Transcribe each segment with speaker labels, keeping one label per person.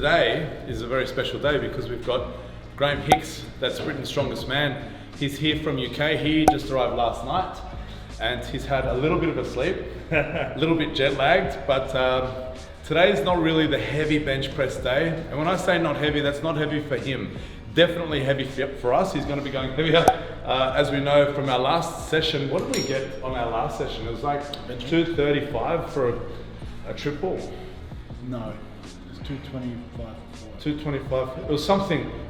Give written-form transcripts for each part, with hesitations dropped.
Speaker 1: today is a very special day because we've got Graham Hicks, that's Britain's strongest man. He's here from UK. He just arrived last night and he's had a little bit of a sleep, a little bit jet lagged, but today is not really the heavy bench press day. And when I say not heavy, that's not heavy for him. Definitely heavy for us. He's going to be going heavier. As we know from our last session, what did we get on our last session? It was like 235 for a triple.
Speaker 2: No, it's 225.
Speaker 1: 225. It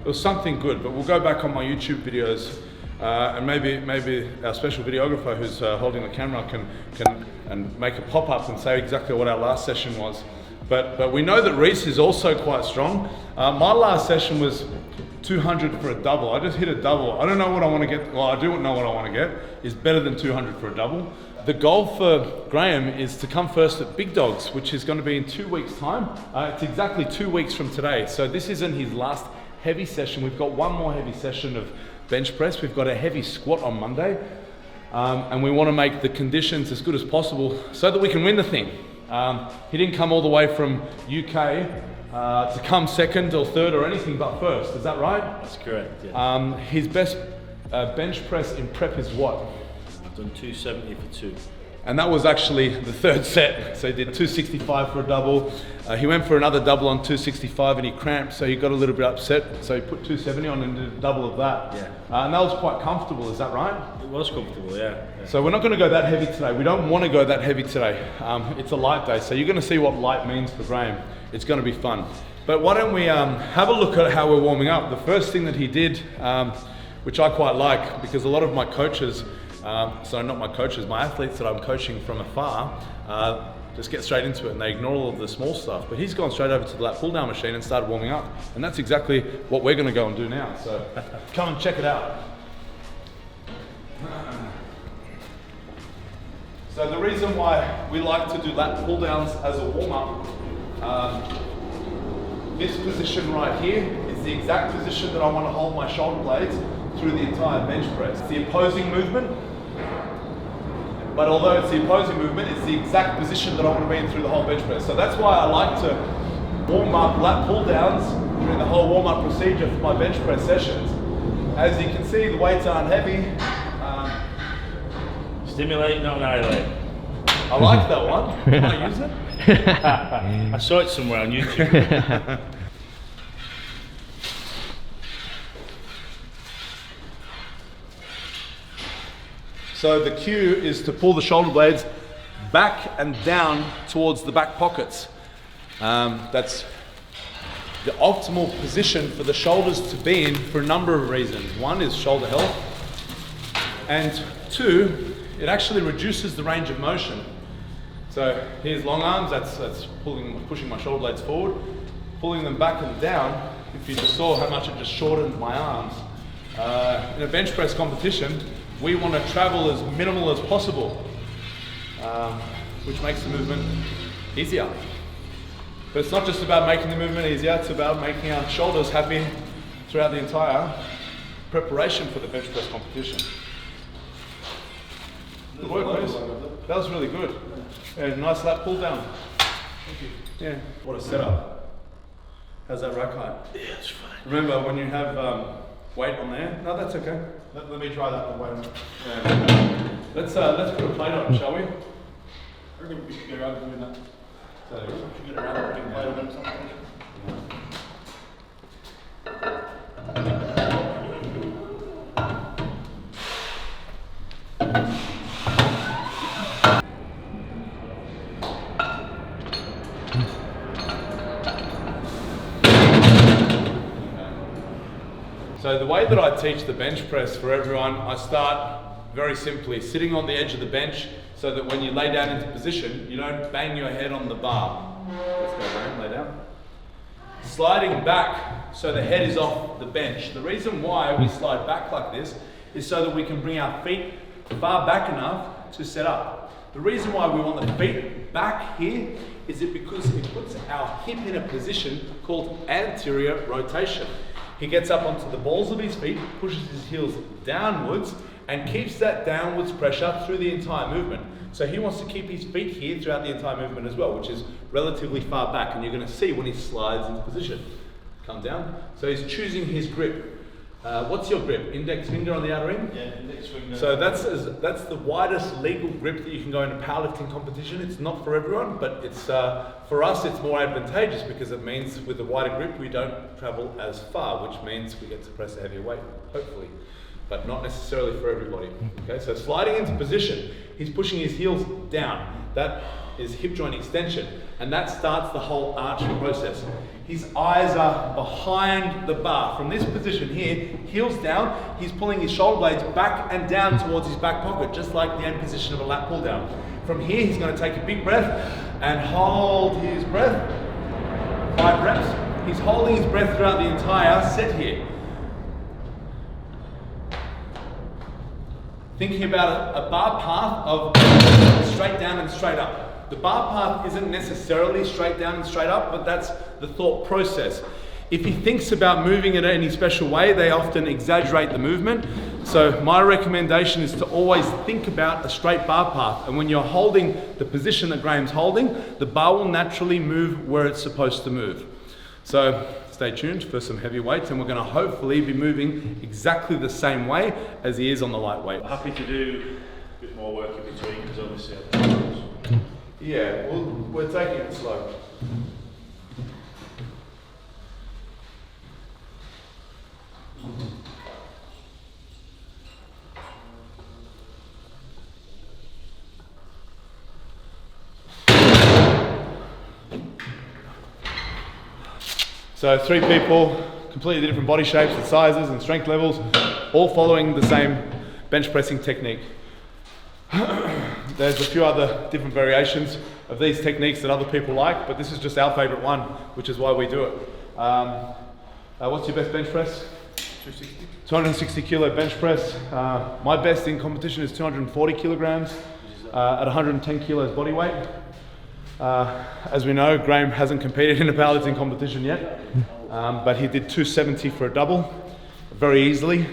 Speaker 1: was something good. But we'll go back on my YouTube videos, and maybe our special videographer who's holding the camera can make a pop up and say exactly what our last session was. But we know that Reese is also quite strong. My last session was 200 for a double. I just hit a double. I don't know what I want to get. Well, I do know what I want to get. Is better than 200 for a double. The goal for Graham is to come first at Big Dogs, which is going to be in 2 weeks' time. It's exactly 2 weeks from today. So this isn't his last heavy session. We've got one more heavy session of bench press. We've got a heavy squat on Monday. And we want to make the conditions as good as possible so that we can win the thing. He didn't come all the way from UK to come second or third or anything but first. Is that right?
Speaker 3: That's correct, yeah.
Speaker 1: His best bench press in prep is what?
Speaker 3: I've done 270 for 2.
Speaker 1: And that was actually the third set. So he did 265 for a double. He went for another double on 265 and he cramped, so he got a little bit upset. So he put 270 on and did a double of that.
Speaker 3: Yeah.
Speaker 1: And that was quite comfortable, is that right?
Speaker 3: It was comfortable, yeah.
Speaker 1: So we're not going to go that heavy today. We don't want to go that heavy today. It's a light day, so you're going to see what light means for Graham. It's going to be fun. But why don't we have a look at how we're warming up. The first thing that he did, which I quite like, because a lot of my coaches, so not my coaches, my athletes that I'm coaching from afar, just get straight into it and they ignore all of the small stuff. But he's gone straight over to the lat pull down machine and started warming up. And that's exactly what we're going to go and do now. So come and check it out. So the reason why we like to do lat pull downs as a warm up, this position right here is the exact position that I want to hold my shoulder blades through the entire bench press. It's the opposing movement, but although it's the opposing movement, it's the exact position that I want to be in through the whole bench press. So that's why I like to warm up lat pull downs during the whole warm up procedure for my bench press sessions. As you can see, the weights aren't heavy.
Speaker 3: Stimulate, not annihilate.
Speaker 1: I like that one. Can I use it?
Speaker 3: I saw it somewhere on YouTube.
Speaker 1: So the cue is to pull the shoulder blades back and down towards the back pockets. That's the optimal position for the shoulders to be in for a number of reasons. One is shoulder health, and two, it actually reduces the range of motion. So here's long arms, that's pushing my shoulder blades forward, pulling them back and down. If you just saw how much it just shortened my arms. In a bench press competition, we want to travel as minimal as possible, which makes the movement easier. But it's not just about making the movement easier, it's about making our shoulders happy throughout the entire preparation for the bench press competition. Good work, Chris. That was really good. Yeah, nice lat pull down. Thank you. Yeah. What a setup. How's that rack height?
Speaker 3: Yeah, it's fine.
Speaker 1: Remember when you have weight on there? No, that's okay. Let me try that with weight on. Yeah. Let's put a plate on, shall we?
Speaker 2: I reckon we should get around to doing that.
Speaker 1: So,
Speaker 2: We should get around to putting a plate on it or something.
Speaker 1: So the way that I teach the bench press for everyone, I start very simply, sitting on the edge of the bench so that when you lay down into position, you don't bang your head on the bar. Let's go, Graham, lay down. Sliding back so the head is off the bench. The reason why we slide back like this is so that we can bring our feet far back enough to set up. The reason why we want the feet back here is it because it puts our hip in a position called anterior rotation. He gets up onto the balls of his feet, pushes his heels downwards, and keeps that downwards pressure through the entire movement. So he wants to keep his feet here throughout the entire movement as well, which is relatively far back, and you're going to see when he slides into position. Come down. So he's choosing his grip. What's your grip? Index finger on the outer ring?
Speaker 2: Yeah, index finger.
Speaker 1: So that's the widest legal grip that you can go in a powerlifting competition. It's not for everyone, but it's for us it's more advantageous because it means with a wider grip we don't travel as far, which means we get to press a heavier weight, hopefully, but not necessarily for everybody. Okay, so sliding into position, he's pushing his heels down. That is hip joint extension, and that starts the whole arching process. His eyes are behind the bar. From this position here, heels down, he's pulling his shoulder blades back and down towards his back pocket, just like the end position of a lat pull down. From here, he's going to take a big breath and hold his breath. 5 reps. He's holding his breath throughout the entire set here. Thinking about a bar path of straight down and straight up. The bar path isn't necessarily straight down and straight up, but that's the thought process. If he thinks about moving it in any special way, they often exaggerate the movement. So my recommendation is to always think about a straight bar path. And when you're holding the position that Graham's holding, the bar will naturally move where it's supposed to move. So stay tuned for some heavy weights, and we're going to hopefully be moving exactly the same way as he is on the lightweight.
Speaker 3: Happy to do a bit more work in between because obviously I don't know.
Speaker 1: Yeah, we're taking it slow. So 3 people, completely different body shapes and sizes and strength levels, all following the same bench pressing technique. There's a few other different variations of these techniques that other people like, but this is just our favourite one, which is why we do it. What's your best bench press?
Speaker 2: 260.
Speaker 1: 260 kilo bench press. My best in competition is 240 kilograms at 110 kilos body weight. As we know, Graham hasn't competed in a powerlifting competition yet, but he did 270 for a double very easily,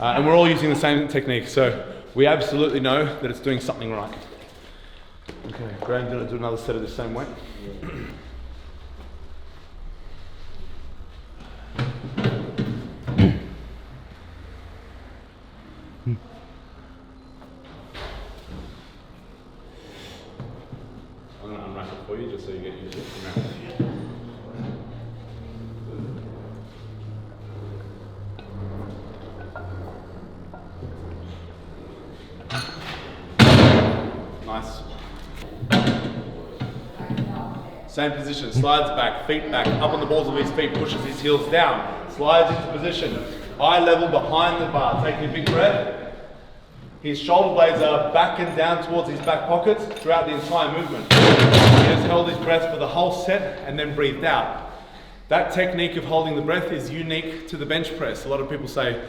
Speaker 1: and we're all using the same technique, so we absolutely know that it's doing something right. Okay, Graham, going to do another set of the same weight. I'm going to unwrap it for you just so you get used to it. Nice. Same position, slides back, feet back, up on the balls of his feet, pushes his heels down, slides into position, eye level behind the bar, taking a big breath. His shoulder blades are back and down towards his back pockets throughout the entire movement. He has held his breath for the whole set and then breathed out. That technique of holding the breath is unique to the bench press. A lot of people say,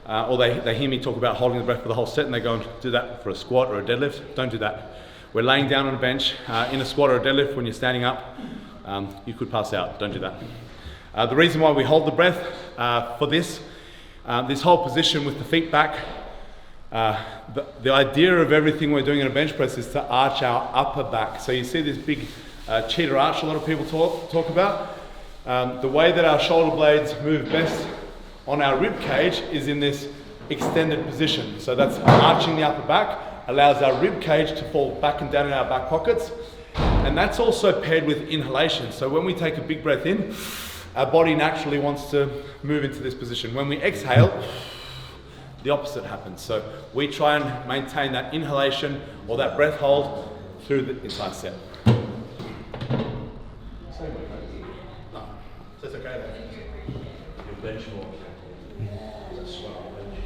Speaker 1: or they hear me talk about holding the breath for the whole set and they go and do that for a squat or a deadlift. Don't do that. We're laying down on a bench in a squat or a deadlift. When you're standing up, you could pass out. Don't do that. The reason why we hold the breath for this whole position with the feet back, the idea of everything we're doing in a bench press is to arch our upper back. So you see this big cheater arch a lot of people talk about. The way that our shoulder blades move best on our rib cage is in this extended position. So that's arching the upper back, allows our rib cage to fall back and down in our back pockets. And that's also paired with inhalation. So when we take a big breath in, our body naturally wants to move into this position. When we exhale, the opposite happens. So we try and maintain that inhalation or that breath hold through the entire set. No, that's okay.
Speaker 3: Your bench more. That's what I'll bench.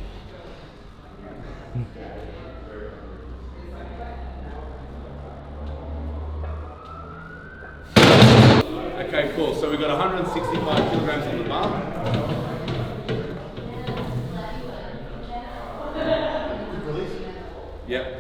Speaker 1: Okay, cool. So we've got 165 kilograms on the bar. Yep.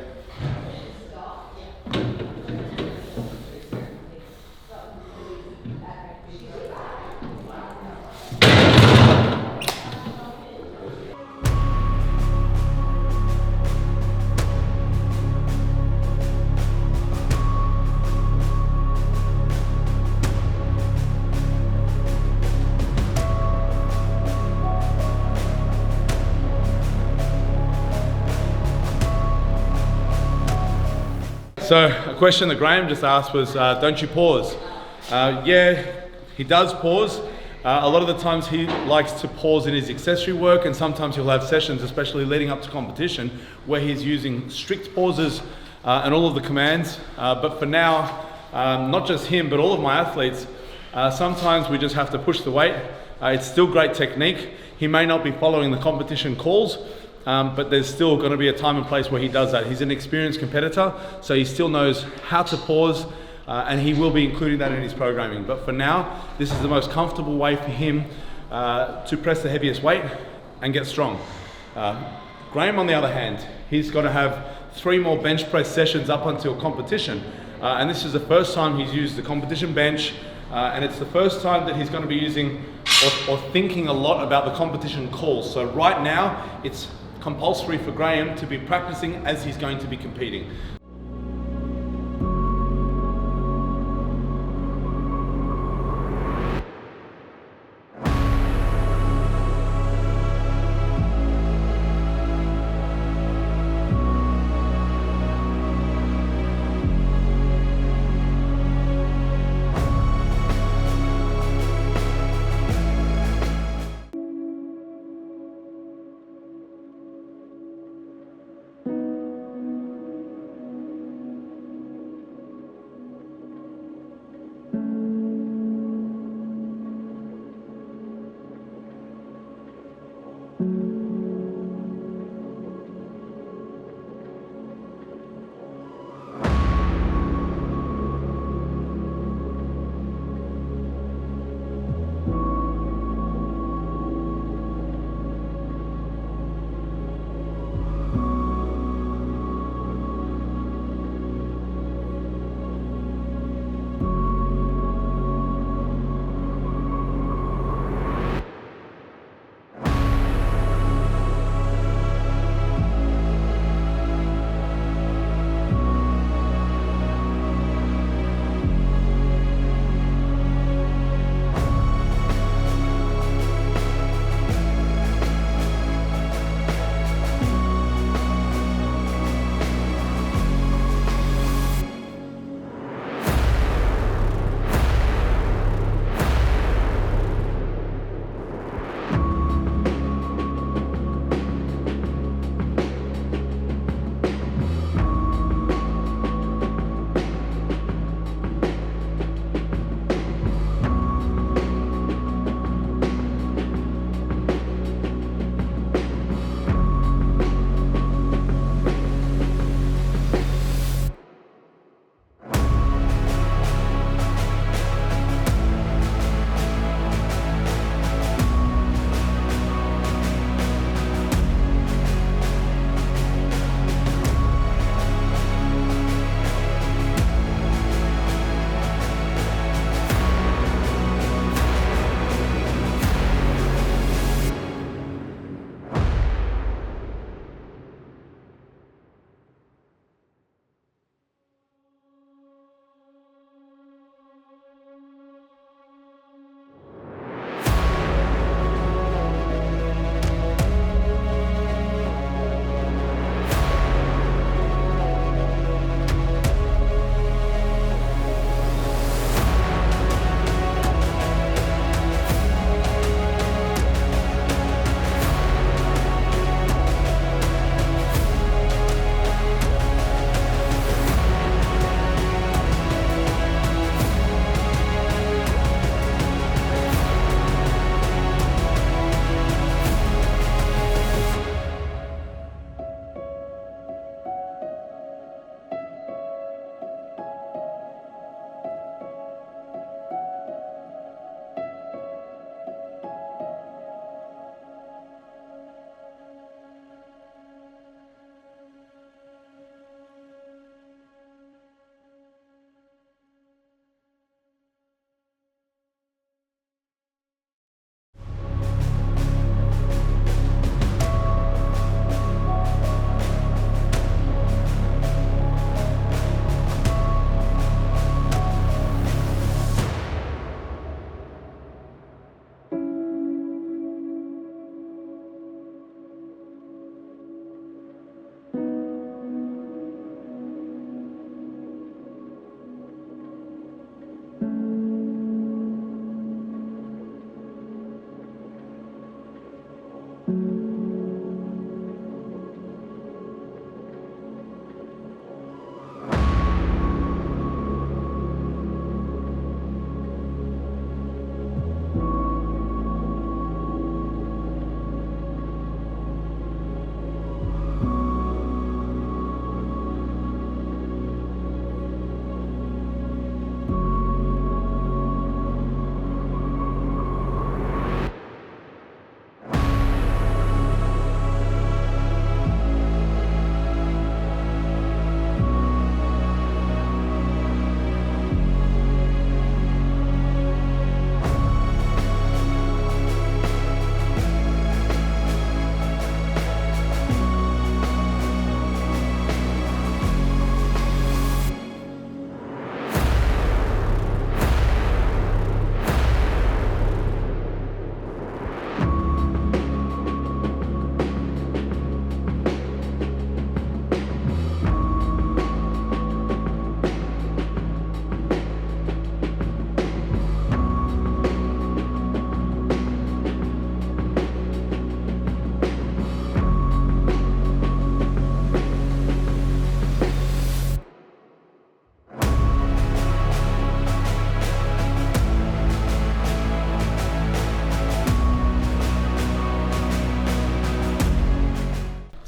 Speaker 1: So a question that Graham just asked was, don't you pause? Yeah, he does pause. A lot of the times he likes to pause in his accessory work, and sometimes he'll have sessions, especially leading up to competition, where he's using strict pauses and all of the commands. But for now, not just him, but all of my athletes, sometimes we just have to push the weight. It's still great technique. He may not be following the competition calls, but there's still going to be a time and place where he does that. He's an experienced competitor, so he still knows how to pause, and he will be including that in his programming. But for now, this is the most comfortable way for him to press the heaviest weight and get strong. Graham, on the other hand, he's got to have 3 more bench press sessions up until competition. And this is the first time he's used the competition bench, and it's the first time that he's going to be using or thinking a lot about the competition calls. So right now, it's compulsory for Graham to be practicing as he's going to be competing.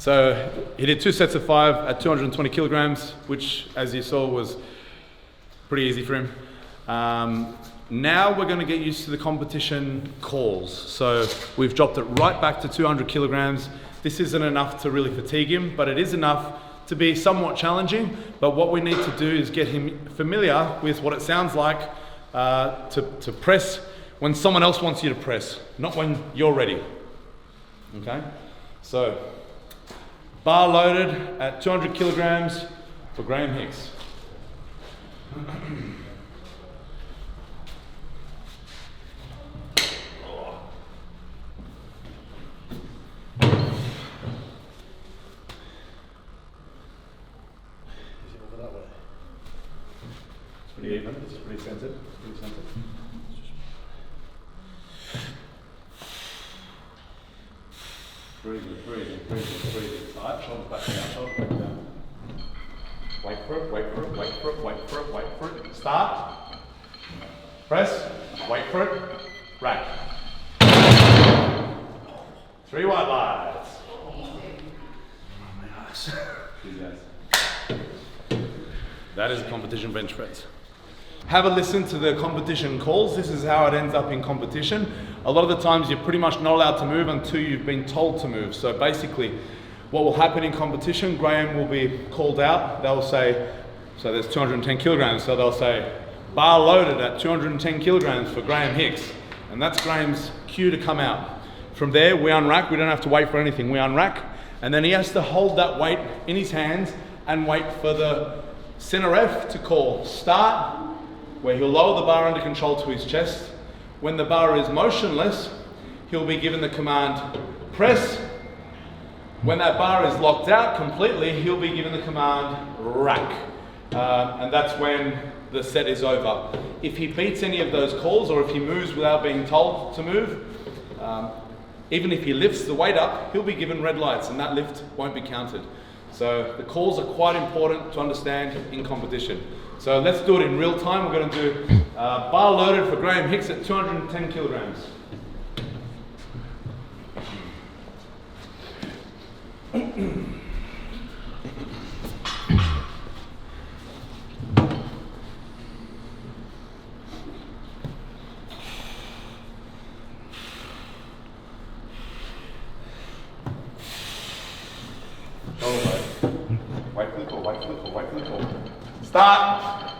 Speaker 1: So he did 2 sets of 5 at 220 kilograms, which as you saw was pretty easy for him. Now we're going to get used to the competition calls. So we've dropped it right back to 200 kilograms. This isn't enough to really fatigue him, but it is enough to be somewhat challenging. But what we need to do is get him familiar with what it sounds like to press when someone else wants you to press, not when you're ready. Okay? So, bar loaded at 200 kilograms for Graham Hicks. Pretty even, it's pretty centered, Breathing. Tight, shoulders back down, Wait for it. Start. Press. Wait for it. Rack. 3 white lights. That is a competition bench press. Have a listen to the competition calls. This is how it ends up in competition. A lot of the times you're pretty much not allowed to move until you've been told to move. So basically what will happen in competition, Graham will be called out. They'll say, so there's 210 kilograms. So they'll say, bar loaded at 210 kilograms for Graham Hicks. And that's Graham's cue to come out. From there, we unrack. We don't have to wait for anything. We unrack. And then he has to hold that weight in his hands and wait for the center ref to call start, where he'll lower the bar under control to his chest. When the bar is motionless, he'll be given the command press. When that bar is locked out completely, he'll be given the command rack. And that's when the set is over. If he beats any of those calls, or if he moves without being told to move, even if he lifts the weight up, he'll be given red lights and that lift won't be counted. So the calls are quite important to understand in competition. So let's do it in real time. We're going to do bar loaded for Graham Hicks at 210 kilograms. Start,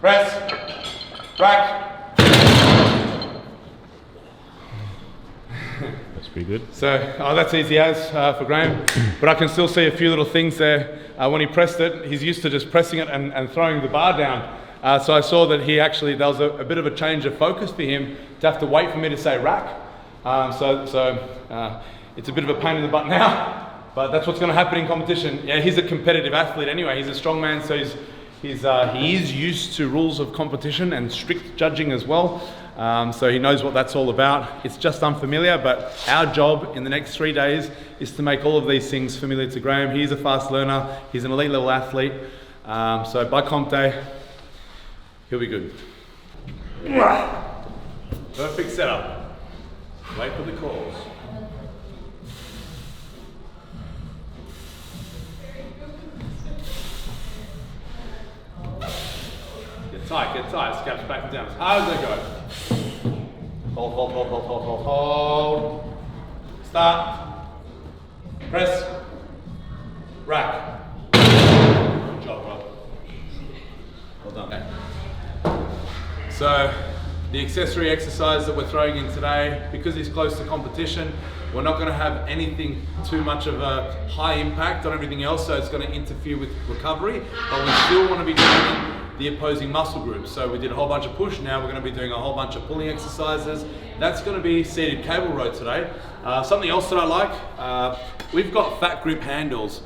Speaker 1: press, rack.
Speaker 3: That's pretty good.
Speaker 1: So, that's easy as for Graham, but I can still see a few little things there. When he pressed it, he's used to just pressing it and throwing the bar down. So I saw that he actually, there was a bit of a change of focus for him to have to wait for me to say rack. So it's a bit of a pain in the butt now. But that's what's going to happen in competition. Yeah, he's a competitive athlete anyway. He's a strong man, so he is used to rules of competition and strict judging as well. So he knows what that's all about. It's just unfamiliar, but our job in the next 3 days is to make all of these things familiar to Graham. He's a fast learner. He's an elite level athlete. So by comp day, he'll be good. Perfect setup. Wait for the calls. Get tight, scaps back and down. As hard as they go. Hold. Start. Press. Rack. Good job, bro. Well done. Okay. So, the accessory exercise that we're throwing in today, because he's close to competition, we're not going to have anything too much of a high impact on everything else, so it's going to interfere with recovery, but we still want to be doing the opposing muscle groups. So we did a whole bunch of push, now we're going to be doing a whole bunch of pulling exercises. That's going to be seated cable row today. Something else that I like, we've got fat grip handles.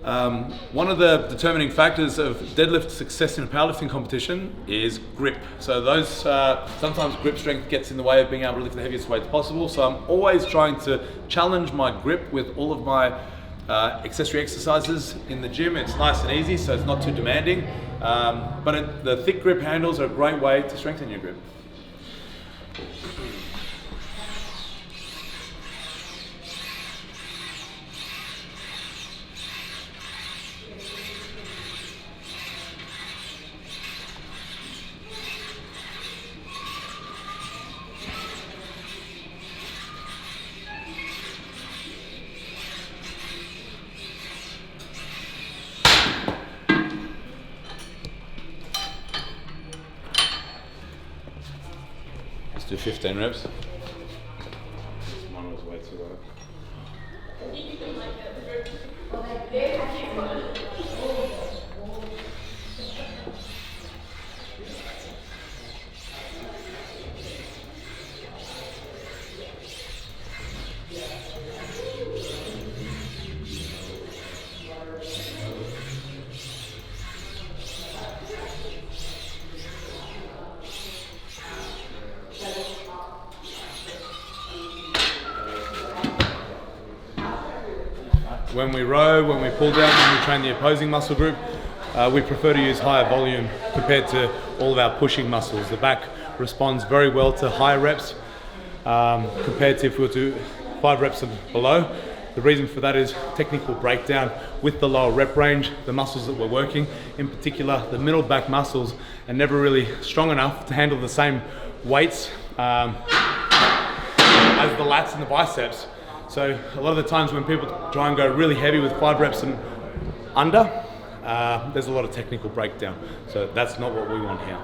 Speaker 1: One of the determining factors of deadlift success in a powerlifting competition is grip. So those, sometimes grip strength gets in the way of being able to lift the heaviest weights possible. So I'm always trying to challenge my grip with all of my accessory exercises in the gym. It's nice and easy, so it's not too demanding. But the thick grip handles are a great way to strengthen your grip. Let's do 15 reps. Mine was way too low. When we row, when we pull down, when we train the opposing muscle group, we prefer to use higher volume compared to all of our pushing muscles. The back responds very well to higher reps compared to if we were to 5 reps and below. The reason for that is technical breakdown with the lower rep range. The muscles that we're working, in particular the middle back muscles, are never really strong enough to handle the same weights as the lats and the biceps. So a lot of the times when people try and go really heavy with 5 reps and under, there's a lot of technical breakdown. So that's not what we want here.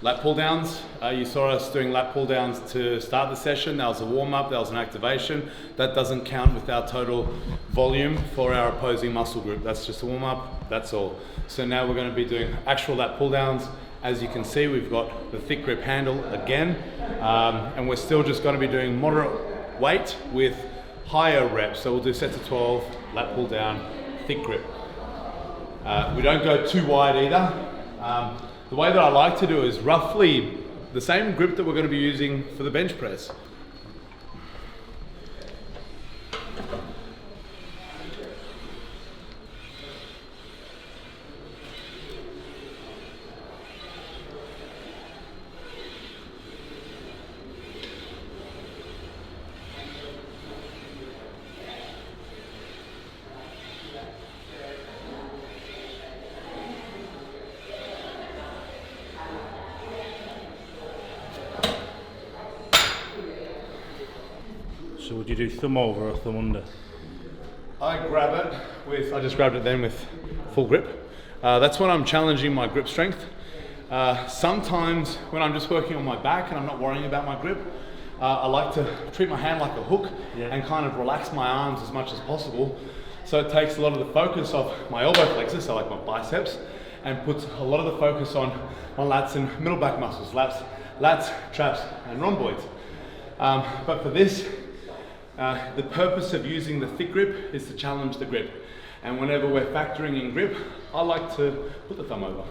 Speaker 1: Lat pull downs, you saw us doing lat pull downs to start the session. That was a warm up, that was an activation. That doesn't count with our total volume for our opposing muscle group. That's just a warm up, that's all. So now we're going to be doing actual lat pull downs. As you can see, we've got the thick grip handle again, and we're still just going to be doing moderate weight with higher reps. So we'll do sets of 12, lat pull down, thick grip. We don't go too wide either. The way that I like to do is roughly the same grip that we're going to be using for the bench press.
Speaker 3: So would you do thumb over or thumb under?
Speaker 1: I just grabbed it then with full grip. That's when I'm challenging my grip strength. Sometimes when I'm just working on my back and I'm not worrying about my grip, I like to treat my hand like a hook and kind of relax my arms as much as possible. So it takes a lot of the focus off my elbow flexors, so like my biceps, and puts a lot of the focus on my lats and middle back muscles, lats, traps, and rhomboids. But for this, the purpose of using the thick grip is to challenge the grip. And whenever we're factoring in grip, I like to put the thumb over.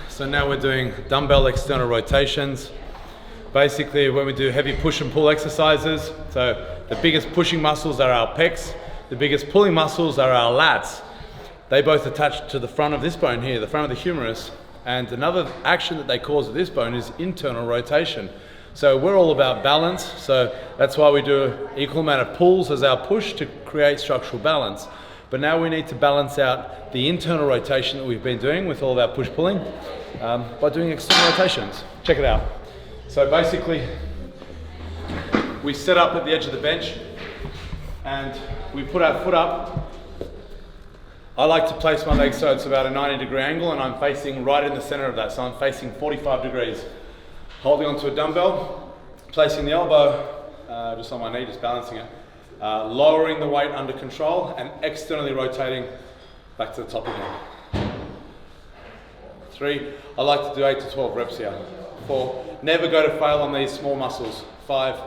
Speaker 1: So now we're doing dumbbell external rotations. Basically when we do heavy push and pull exercises, so the biggest pushing muscles are our pecs, the biggest pulling muscles are our lats. They both attach to the front of this bone here, the front of the humerus, and another action that they cause at this bone is internal rotation. So we're all about balance, so that's why we do an equal amount of pulls as our push to create structural balance. But now we need to balance out the internal rotation that we've been doing with all of our push pulling by doing external rotations. Check it out. So basically, we set up at the edge of the bench and we put our foot up. I like to place my legs so it's about a 90-degree angle and I'm facing right in the center of that, so I'm facing 45 degrees. Holding onto a dumbbell, placing the elbow just on my knee, just balancing it. Lowering the weight under control and externally rotating back to the top again. 3, I like to do 8 to 12 reps here. 4, never go to fail on these small muscles. 5,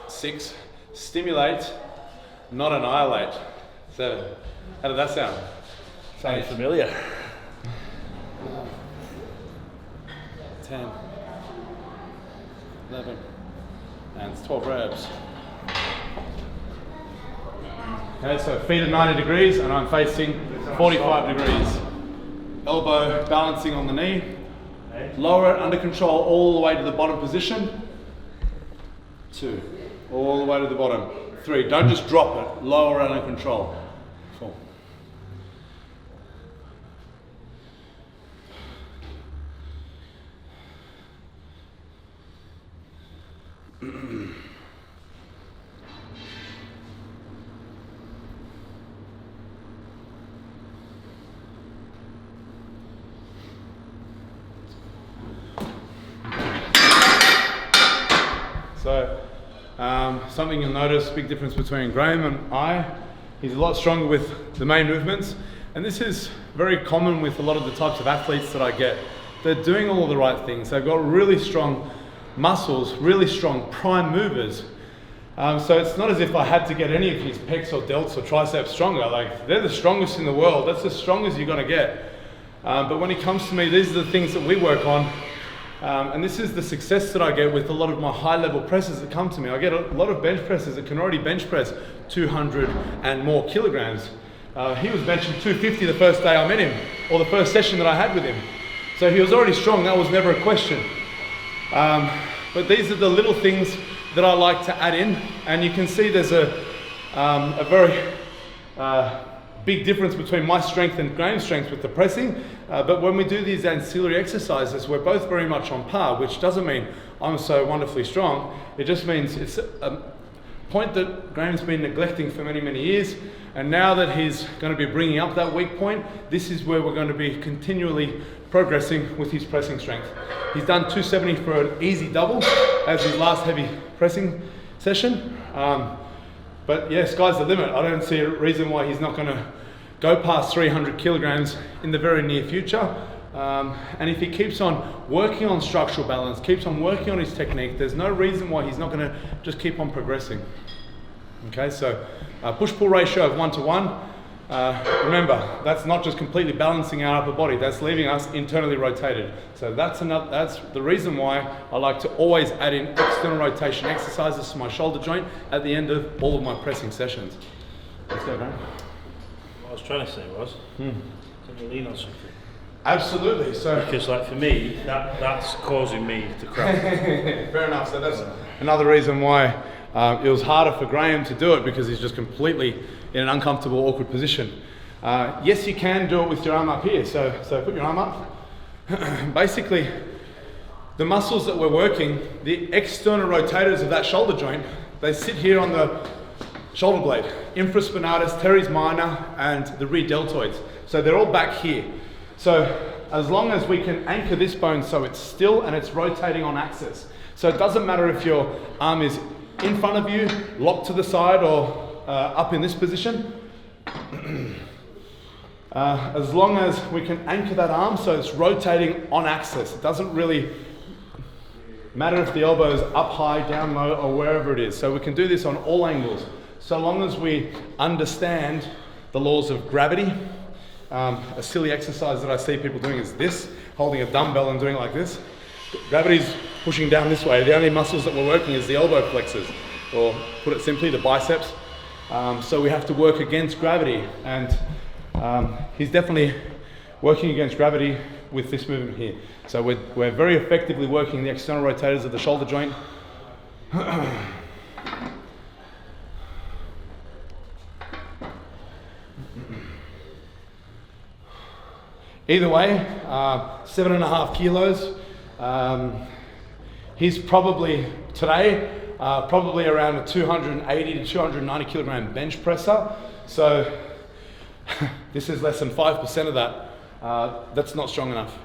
Speaker 1: 6, stimulate, not annihilate. 7, how did that sound?
Speaker 3: Sounds familiar.
Speaker 1: 10, 11, and it's 12 reps. Okay, so feet at 90 degrees and I'm facing 45 degrees. Elbow balancing on the knee. Lower it under control all the way to the bottom position. 2. All the way to the bottom. 3. Don't just drop it. Lower it under control. 4. So, something you'll notice, big difference between Graham and I, he's a lot stronger with the main movements, and this is very common with a lot of the types of athletes that I get. They're doing all of the right things. They've got really strong muscles, really strong prime movers. So it's not as if I had to get any of his pecs or delts or triceps stronger. Like, they're the strongest in the world. That's as strong as you're gonna get. But when it comes to me, these are the things that we work on. And this is the success that I get with a lot of my high level presses that come to me. I get a lot of bench presses that can already bench press 200 and more kilograms. He was benching 250 the first day I met him, or the first session that I had with him. So he was already strong, that was never a question. But these are the little things that I like to add in, and you can see there's a very big difference between my strength and Graham's strength with the pressing. But when we do these ancillary exercises, we're both very much on par, which doesn't mean I'm so wonderfully strong. It just means it's a point that Graham's been neglecting for many, many years. And now that he's going to be bringing up that weak point, this is where we're going to be continually progressing with his pressing strength. He's done 270 for an easy double as his last heavy pressing session. But yeah, sky's the limit. I don't see a reason why he's not going to go past 300 kilograms in the very near future. And if he keeps on working on structural balance, keeps on working on his technique, there's no reason why he's not going to just keep on progressing. Okay, so push-pull ratio of 1 to 1. Remember, that's not just completely balancing our upper body, that's leaving us internally rotated. So that's the reason why I like to always add in external rotation exercises to my shoulder joint at the end of all of my pressing sessions. Let's go, Graham.
Speaker 3: What I was trying to say was, can you lean on something?
Speaker 1: Absolutely. So
Speaker 3: because like for me, that's causing me to cramp.
Speaker 1: Fair enough. So that's another reason why it was harder for Graham to do it, because he's just completely in an uncomfortable, awkward position. Yes, you can do it with your arm up here. So put your arm up. Basically, the muscles that we're working, the external rotators of that shoulder joint, they sit here on the shoulder blade, infraspinatus, teres minor, and the rear deltoids. So they're all back here. So as long as we can anchor this bone so it's still and it's rotating on axis. So it doesn't matter if your arm is in front of you, locked to the side, or up in this position. As long as we can anchor that arm so it's rotating on axis. It doesn't really matter if the elbow is up high, down low, or wherever it is. So we can do this on all angles, so long as we understand the laws of gravity. A silly exercise that I see people doing is this, holding a dumbbell and doing like this. Gravity's pushing down this way. The only muscles that we're working is the elbow flexors, or put it simply, the biceps. So we have to work against gravity, and he's definitely working against gravity with this movement here. So we're very effectively working the external rotators of the shoulder joint. Either way, 7.5 kilos. He's probably, today, probably around a 280 to 290 kilogram bench presser. So this is less than 5% of that. That's not strong enough.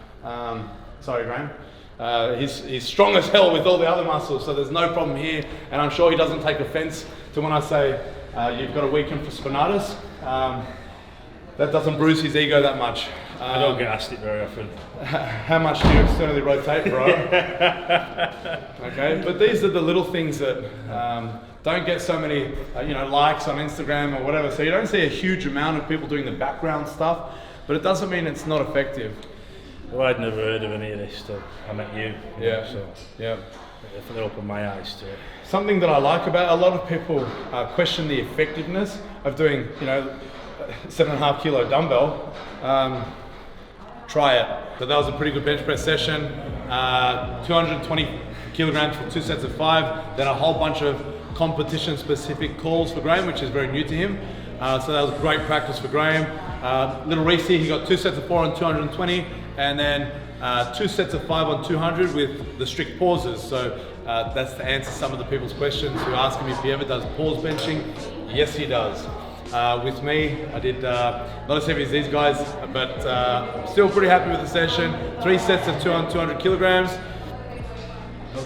Speaker 1: Sorry, Graham. He's strong as hell with all the other muscles, so there's no problem here. And I'm sure he doesn't take offense to when I say you've got a weak infraspinatus. That doesn't bruise his ego that much.
Speaker 3: I don't get asked it very often.
Speaker 1: How much do you externally rotate, bro? Okay, but these are the little things that don't get so many likes on Instagram or whatever. So you don't see a huge amount of people doing the background stuff, but it doesn't mean it's not effective.
Speaker 3: Well, I'd never heard of any of this till I met you.
Speaker 1: Yeah.
Speaker 3: So
Speaker 1: yeah.
Speaker 3: it opened my eyes to it.
Speaker 1: something that I like about a lot of people question the effectiveness of doing, 7.5 kilo dumbbell. Try it. But that was a pretty good bench press session. 220 kilograms for 2 sets of 5. Then a whole bunch of competition specific calls for Graham, which is very new to him. So that was great practice for Graham. Little Reese, he got 2 sets of 4 on 220, and then 2 sets of 5 on 200 with the strict pauses. So that's to answer some of the people's questions who ask him if he ever does pause benching. Yes, he does. With me, I did not as heavy as these guys, but still pretty happy with the session. 3 sets of 2 on 200 kilograms.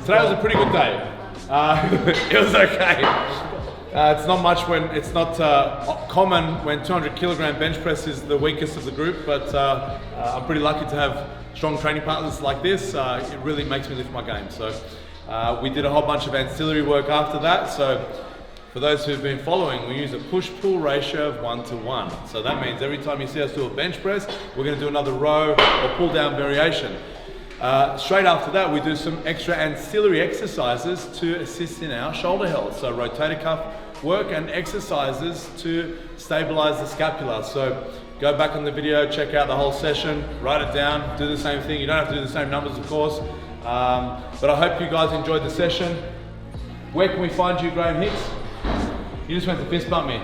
Speaker 1: Today was a pretty good day. It was okay. It's not much when it's not common when 200 kilogram bench press is the weakest of the group, but I'm pretty lucky to have strong training partners like this. It really makes me lift my game. So we did a whole bunch of ancillary work after that. So for those who've been following, we use a push-pull ratio of 1:1. So that means every time you see us do a bench press, we're going to do another row or pull-down variation. Straight after that, we do some extra ancillary exercises to assist in our shoulder health. So rotator cuff work and exercises to stabilize the scapula. So go back on the video, check out the whole session, write it down, do the same thing. You don't have to do the same numbers, of course. But I hope you guys enjoyed the session. Where can we find you, Graham Hicks? You just went to fist bump me.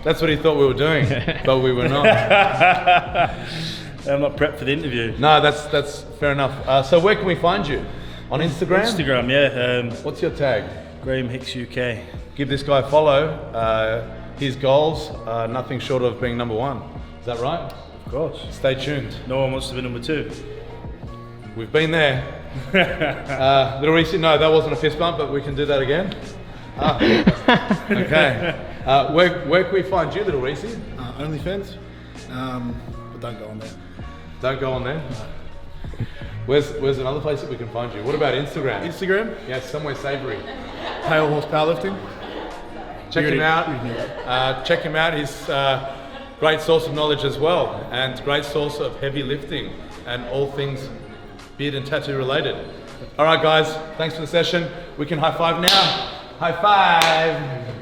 Speaker 1: That's what he thought we were doing, but we were not.
Speaker 3: I'm not prepped for the interview.
Speaker 1: No, that's fair enough. So where can we find you? On Instagram?
Speaker 3: Instagram, yeah.
Speaker 1: What's your tag?
Speaker 3: Graham Hicks UK.
Speaker 1: Give this guy a follow. His goals are nothing short of being #1. Is that right?
Speaker 3: Of course.
Speaker 1: Stay tuned.
Speaker 3: No one wants to be #2.
Speaker 1: We've been there. Little Reese, no, that wasn't a fist bump, but we can do that again. Okay. Where can we find you, Little Reese?
Speaker 2: OnlyFans, but don't go on there.
Speaker 1: Don't go on there. Where's another place that we can find you? What about Instagram?
Speaker 2: Instagram,
Speaker 1: Yeah, somewhere savoury.
Speaker 2: Pale Horse Powerlifting.
Speaker 1: Check him out. Check him out. He's a great source of knowledge as well, and great source of heavy lifting and all things beard and tattoo related. All right, guys. Thanks for the session. We can high five now. High five.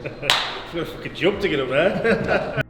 Speaker 3: I've got a fucking jump to get up there.